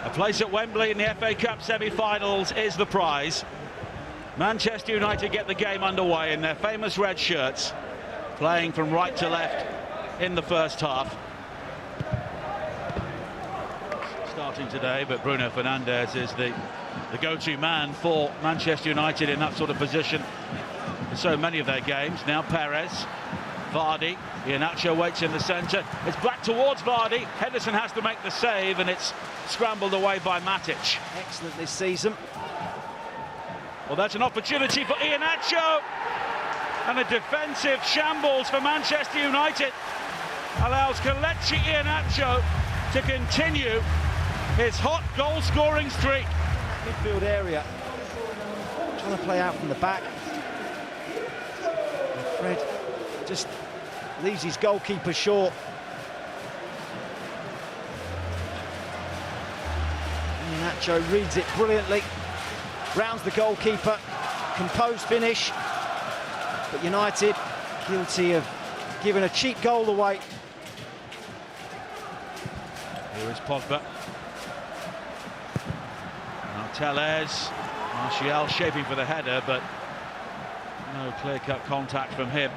A place at Wembley in the FA Cup semi-finals is the prize. Manchester United get the game underway in their famous red shirts, playing from right to left in the first half. Starting today, but Bruno Fernandes is the go-to man for Manchester United in that sort of position for so many of their games. Now Perez, Vardy, Iheanacho waits in the centre. It's back towards Vardy. Henderson has to make the save, and it's scrambled away by Matic. Excellent this season. Well, that's an opportunity for Iheanacho, and a defensive shambles for Manchester United allows Kelechi Iheanacho to continue his hot goal-scoring streak. Midfield area, trying to play out from the back. And Fred just leaves his goalkeeper short. Iheanacho reads it brilliantly, rounds the goalkeeper, composed finish. But United guilty of giving a cheap goal away. Here is Pogba. Now Tellez. Martial shaping for the header, but no clear-cut contact from him.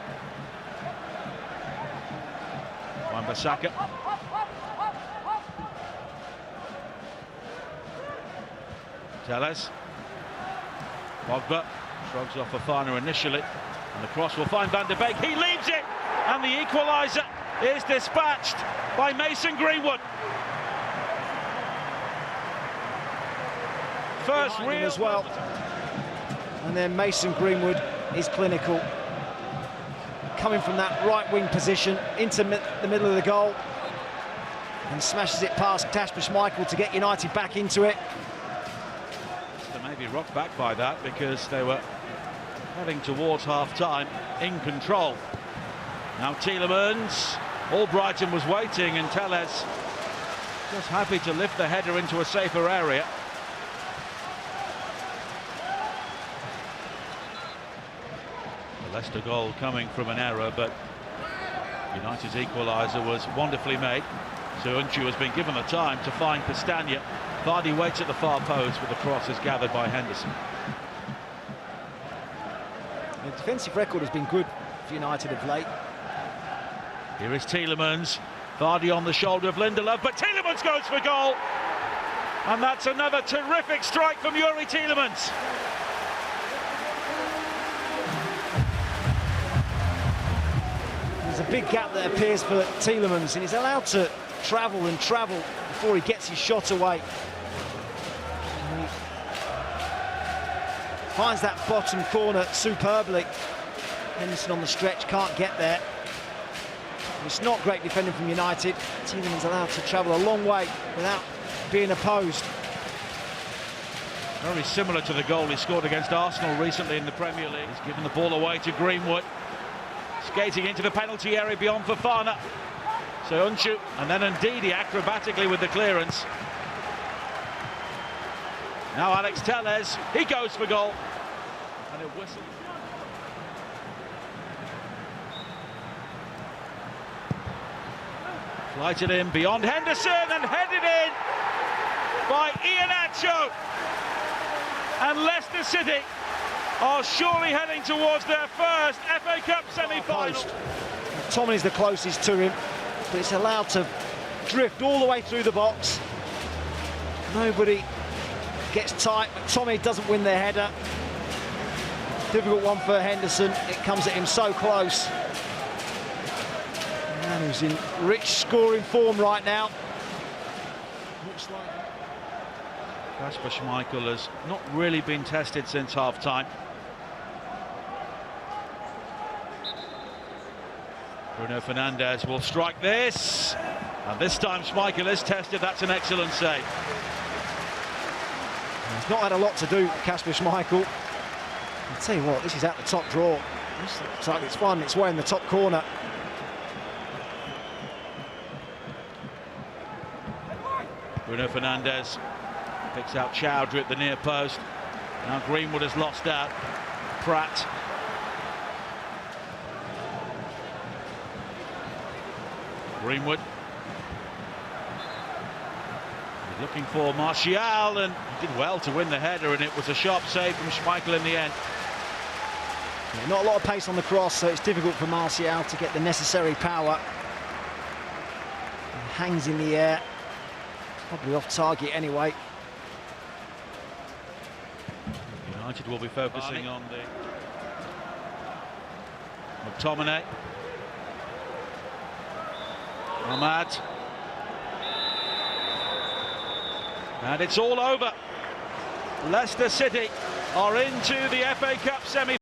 Wan-Bissaka. Tellez. Pogba shrugs off Fofana initially, and the cross will find Van de Beek. He leaves it, and the equaliser is dispatched by Mason Greenwood. First real as well, and then Mason Greenwood is clinical, coming from that right wing position into the middle of the goal, and smashes it past Kasper Schmeichel to get United back into it. So maybe rocked back by that, because they were heading towards half-time in control. Now Tielemans, all Brighton was waiting, and Tellez just happy to lift the header into a safer area. The Leicester goal coming from an error, but United's equaliser was wonderfully made. So Unchu has been given the time to find Castagna. Vardy waits at the far post, but the cross is gathered by Henderson. The defensive record has been good for United of late. Here is Tielemans. Vardy on the shoulder of Lindelof, but Tielemans goes for goal. And that's another terrific strike from Yuri Tielemans. There's a big gap that appears for Tielemans, and he's allowed to travel and travel before he gets his shot away. And he finds that bottom corner superbly. Henderson on the stretch can't get there. It's not great defending from United. Tielemans allowed to travel a long way without being opposed. Very similar to the goal he scored against Arsenal recently in the Premier League. He's given the ball away to Greenwood. Skating into the penalty area beyond Fofana. So Unchu, and then Ndidi acrobatically with the clearance. Now Alex Tellez, he goes for goal. And a whistle. Flighted in beyond Henderson and headed in by Iheanacho. And Leicester City are surely heading towards their first FA Cup semi-final. Tommy's the closest to him, but it's allowed to drift all the way through the box. Nobody gets tight, but Tommy doesn't win their header. Difficult one for Henderson. It comes at him so close. Man who's in rich scoring form right now. Looks like Kasper Schmeichel has not really been tested since half-time. Bruno Fernandes will strike this, and this time Schmeichel is tested. That's an excellent save. He's not had a lot to do, Kasper Schmeichel. I'll tell you what, this is out the top drawer. This looks like it's won its way in the top corner. Bruno Fernandes picks out Chowdhury at the near post. Now Greenwood has lost out. Pratt. Greenwood. Looking for Martial, and he did well to win the header, and it was a sharp save from Schmeichel in the end. Yeah, not a lot of pace on the cross, so it's difficult for Martial to get the necessary power. He hangs in the air, probably off target anyway. United will be focusing on the McTominay. Ahmad. And it's all over. Leicester City are into the FA Cup semi-final.